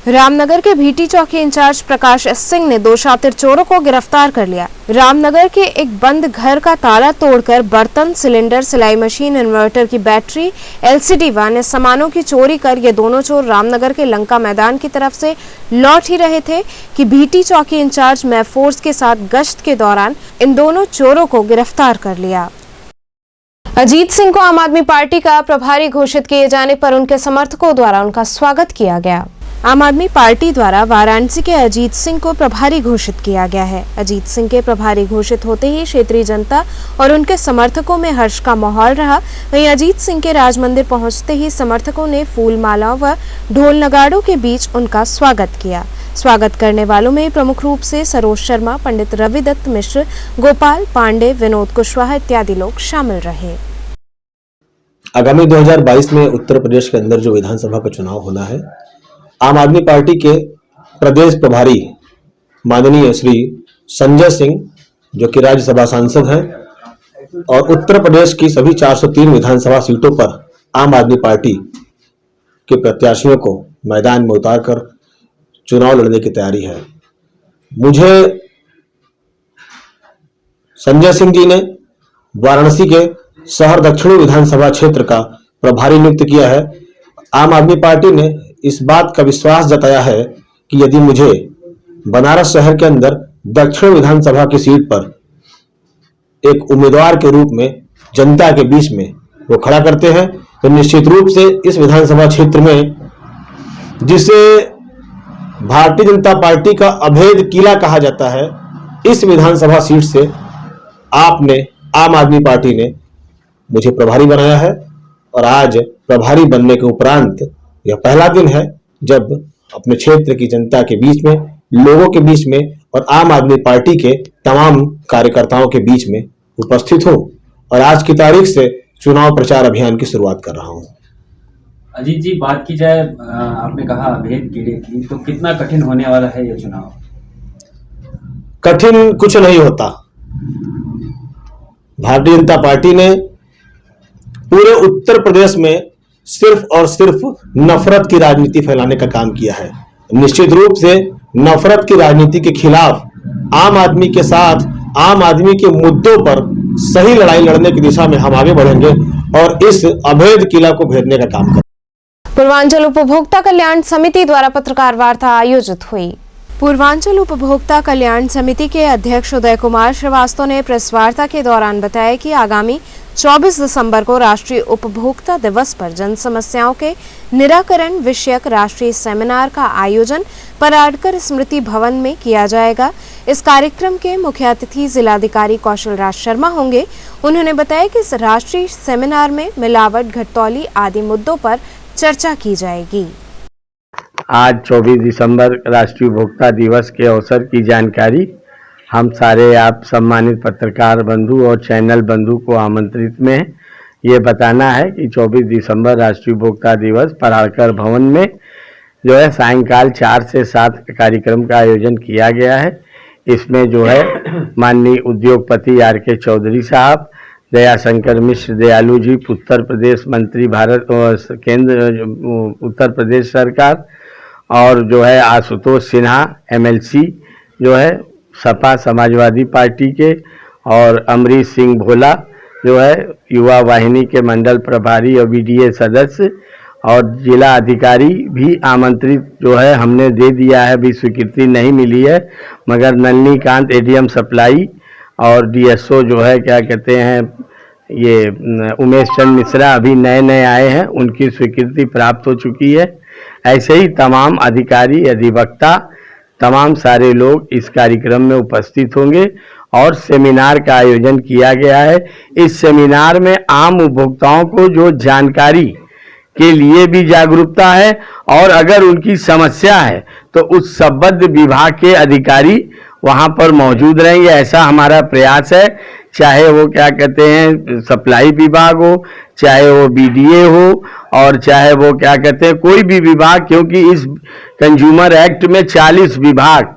रामनगर के भीटी चौकी इंचार्ज प्रकाश सिंह ने 2 शातिर चोरों को गिरफ्तार कर लिया। रामनगर के एक बंद घर का ताला तोड़कर बर्तन, सिलेंडर, सिलाई मशीन, इन्वर्टर की बैटरी, LCD व अन्य सामानों की चोरी कर ये दोनों चोर रामनगर के लंका मैदान की तरफ से लौट ही रहे थे कि भीटी चौकी इंचार्ज महफूज के साथ गश्त के दौरान इन दोनों चोरों को गिरफ्तार कर लिया। अजीत सिंह को आम आदमी पार्टी का प्रभारी घोषित किए जाने पर उनके समर्थकों द्वारा उनका स्वागत किया गया। आम आदमी पार्टी द्वारा वाराणसी के अजीत सिंह को प्रभारी घोषित किया गया है। अजीत सिंह के प्रभारी घोषित होते ही क्षेत्रीय जनता और उनके समर्थकों में हर्ष का माहौल रहा। वहीं अजीत सिंह के राज मंदिर पहुंचते ही समर्थकों ने फूल मालाओं व ढोल नगाड़ों के बीच उनका स्वागत किया। स्वागत करने वालों में प्रमुख रूप से सरोज शर्मा, पंडित रविदत्त मिश्र, गोपाल पांडे, विनोद कुशवाहा इत्यादि लोग शामिल रहे। आगामी 2022 में उत्तर प्रदेश के अंदर जो विधानसभा का चुनाव होना है, आम आदमी पार्टी के प्रदेश प्रभारी माननीय श्री संजय सिंह जो कि राज्यसभा सांसद हैं और उत्तर प्रदेश की सभी 403 विधानसभा सीटों पर आम आदमी पार्टी के प्रत्याशियों को मैदान में उतारकर चुनाव लड़ने की तैयारी है। मुझे संजय सिंह जी ने वाराणसी के शहर दक्षिणी विधानसभा क्षेत्र का प्रभारी नियुक्त किया है। आम आदमी पार्टी ने इस बात का विश्वास जताया है कि यदि मुझे बनारस शहर के अंदर दक्षिण विधानसभा की सीट पर एक उम्मीदवार के रूप में जनता के बीच में वो खड़ा करते हैं तो निश्चित रूप से इस विधानसभा क्षेत्र में जिसे भारतीय जनता पार्टी का अभेद किला कहा जाता है, इस विधानसभा सीट से आपने आम आदमी पार्टी ने मुझे प्रभारी बनाया है और आज प्रभारी बनने के उपरांत यह पहला दिन है जब अपने क्षेत्र की जनता के बीच में, लोगों के बीच में और आम आदमी पार्टी के तमाम कार्यकर्ताओं के बीच में उपस्थित हूं और आज की तारीख से चुनाव प्रचार अभियान की शुरुआत कर रहा हूं। अजीत जी, बात की जाए, आपने कहा अभेद कीड़े की, तो कितना कठिन होने वाला है यह चुनाव? कठिन कुछ नहीं होता। भारतीय जनता पार्टी ने पूरे उत्तर प्रदेश में सिर्फ और सिर्फ नफरत की राजनीति फैलाने का काम किया है। निश्चित रूप से नफरत की राजनीति के खिलाफ आम आदमी के साथ, आम आदमी के मुद्दों पर सही लड़ाई लड़ने की दिशा में हम आगे बढ़ेंगे और इस अभेद किला को भेदने का काम करेंगे। पूर्वांचल उपभोक्ता कल्याण समिति द्वारा पत्रकार वार्ता आयोजित हुई। पूर्वांचल उपभोक्ता कल्याण समिति के अध्यक्ष उदय कुमार श्रीवास्तव ने प्रेस वार्ता के दौरान बताया कि आगामी 24 दिसंबर को राष्ट्रीय उपभोक्ता दिवस पर जन समस्याओं के निराकरण विषयक राष्ट्रीय सेमिनार का आयोजन पराडकर स्मृति भवन में किया जाएगा। इस कार्यक्रम के मुख्य अतिथि जिलाधिकारी कौशल राज शर्मा होंगे। उन्होंने बताया कि इस राष्ट्रीय सेमिनार में मिलावट, घटतौली आदि मुद्दों पर चर्चा की जाएगी। आज 24 दिसंबर राष्ट्रीय उपभोक्ता दिवस के अवसर की जानकारी हम सारे आप सम्मानित पत्रकार बंधु और चैनल बंधु को आमंत्रित में ये बताना है कि 24 दिसंबर राष्ट्रीय उपभोक्ता दिवस पराडकर भवन में जो है सायंकाल 4 से 7 कार्यक्रम का आयोजन किया गया है। इसमें जो है माननीय उद्योगपति आर.के. चौधरी साहब, दयाशंकर मिश्र दयालु जी, उत्तर प्रदेश मंत्री भारत और केंद्र उत्तर प्रदेश सरकार, और जो है आशुतोष सिन्हा MLC जो है सपा समाजवादी पार्टी के, और अमरीश सिंह भोला जो है युवा वाहिनी के मंडल प्रभारी और BDA सदस्य, और जिला अधिकारी भी आमंत्रित जो है हमने दे दिया है, अभी स्वीकृति नहीं मिली है, मगर नलिनीकांत ADM सप्लाई और DSO जो है क्या कहते हैं ये उमेश चंद मिश्रा अभी नए आए हैं, उनकी स्वीकृति प्राप्त हो चुकी है। ऐसे ही तमाम अधिकारी, अधिवक्ता, तमाम सारे लोग इस कार्यक्रम में उपस्थित होंगे और सेमिनार का आयोजन किया गया है। इस सेमिनार में आम उपभोक्ताओं को जो जानकारी के लिए भी जागरूकता है और अगर उनकी समस्या है तो उस संबद्ध विभाग के अधिकारी वहां पर मौजूद रहेंगे, ऐसा हमारा प्रयास है। चाहे वो क्या कहते हैं सप्लाई विभाग हो, चाहे वो BDA हो, और चाहे वो क्या कहते हैं कोई भी विभाग, क्योंकि इस कंज्यूमर एक्ट में 40 विभाग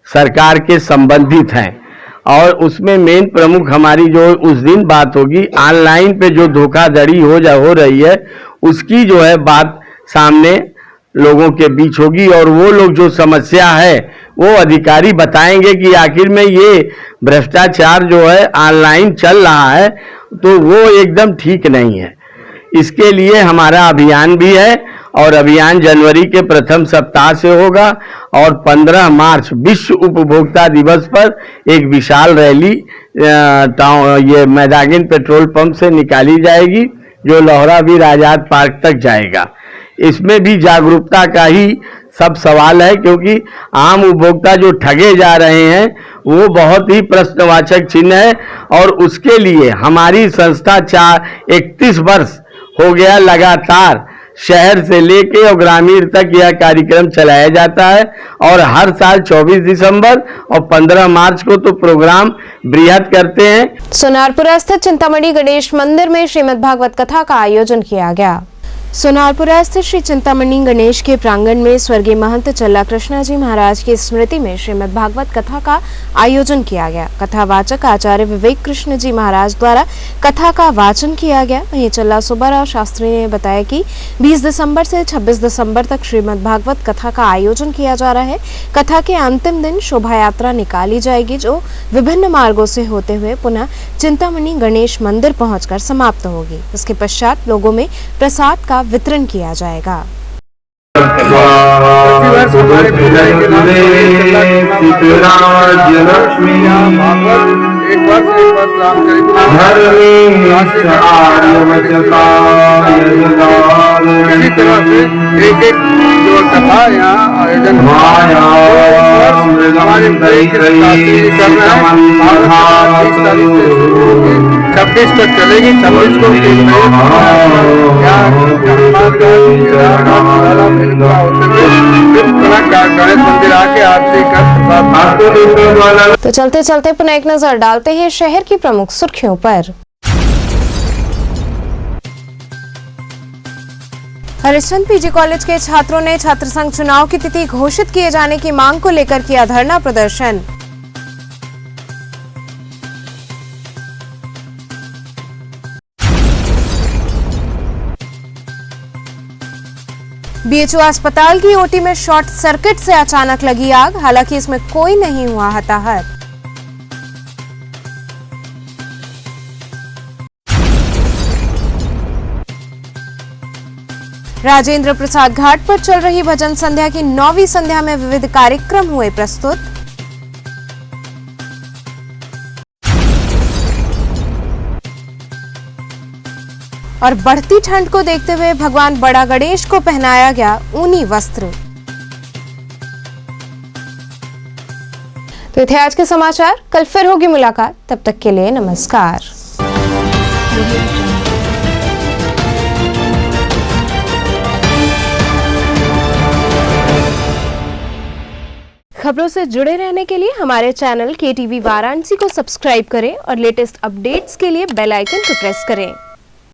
सरकार के संबंधित हैं और उसमें मेन प्रमुख हमारी जो उस दिन बात होगी ऑनलाइन पे जो धोखाधड़ी हो रही है उसकी जो है बात सामने लोगों के बीच होगी, और वो लोग जो समस्या है वो अधिकारी बताएंगे कि आखिर में ये भ्रष्टाचार जो है ऑनलाइन चल रहा है तो वो एकदम ठीक नहीं है। इसके लिए हमारा अभियान भी है और अभियान जनवरी के प्रथम सप्ताह से होगा और 15 मार्च विश्व उपभोक्ता दिवस पर एक विशाल रैली ये मैदागिन पेट्रोल पंप से निकाली जाएगी जो लोहरावीर आजाद पार्क तक जाएगा। इसमें भी जागरूकता का ही सब सवाल है, क्योंकि आम उपभोक्ता जो ठगे जा रहे हैं वो बहुत ही प्रश्नवाचक चिन्ह है, और उसके लिए हमारी संस्था 31 वर्ष हो गया लगातार शहर से लेके और ग्रामीण तक यह कार्यक्रम चलाया जाता है, और हर साल 24 दिसंबर और 15 मार्च को तो प्रोग्राम बृहद करते हैं। सोनारपुरा स्थित चिंतामणि गणेश मंदिर में श्रीमद् भागवत कथा का आयोजन किया गया। सोनारपुरा स्थित श्री चिंतामणि गणेश के प्रांगण में स्वर्गीय महंत चल्ला कृष्णा जी महाराज की स्मृति में श्रीमद् भागवत कथा का आयोजन किया गया। कथावाचक आचार्य विवेक कृष्ण जी महाराज द्वारा कथा का वाचन किया गया। वहीं चल्ला सुब्बाराव शास्त्री ने बताया कि 20 दिसंबर से 26 दिसंबर तक श्रीमद् भागवत कथा का आयोजन किया जा रहा है। कथा के अंतिम दिन शोभा यात्रा निकाली जाएगी, जो विभिन्न मार्गों से होते हुए पुनः चिंतामणि गणेश मंदिर पहुंचकर समाप्त होगी। इसके पश्चात लोगों में प्रसाद का वितरण किया जाएगा। इसी तरह से एक जो कथा यहाँ आयोजन हमारे 26 तक चलेगी। 26 को गणेश मंदिर आके आरती कर। तो चलते चलते पुनः एक नजर डालते हैं शहर की प्रमुख सुर्खियों पर। हरिश्चंद्र पीजी कॉलेज के छात्रों ने छात्र संघ चुनाव की तिथि घोषित किए जाने की मांग को लेकर किया धरना प्रदर्शन। बीएचयू अस्पताल की ओटी में शॉर्ट सर्किट से अचानक लगी आग, हालांकि इसमें कोई नहीं हुआ हताहत। राजेंद्र प्रसाद घाट पर चल रही भजन संध्या की 9वीं संध्या में विविध कार्यक्रम हुए प्रस्तुत। और बढ़ती ठंड को देखते हुए भगवान बड़ा गणेश को पहनाया गया ऊनी वस्त्र। तो थे आज के समाचार, कल फिर होगी मुलाकात, तब तक के लिए नमस्कार। खबरों से जुड़े रहने के लिए हमारे चैनल KTV वाराणसी को सब्सक्राइब करें और लेटेस्ट अपडेट्स के लिए बेल आइकन को प्रेस करें।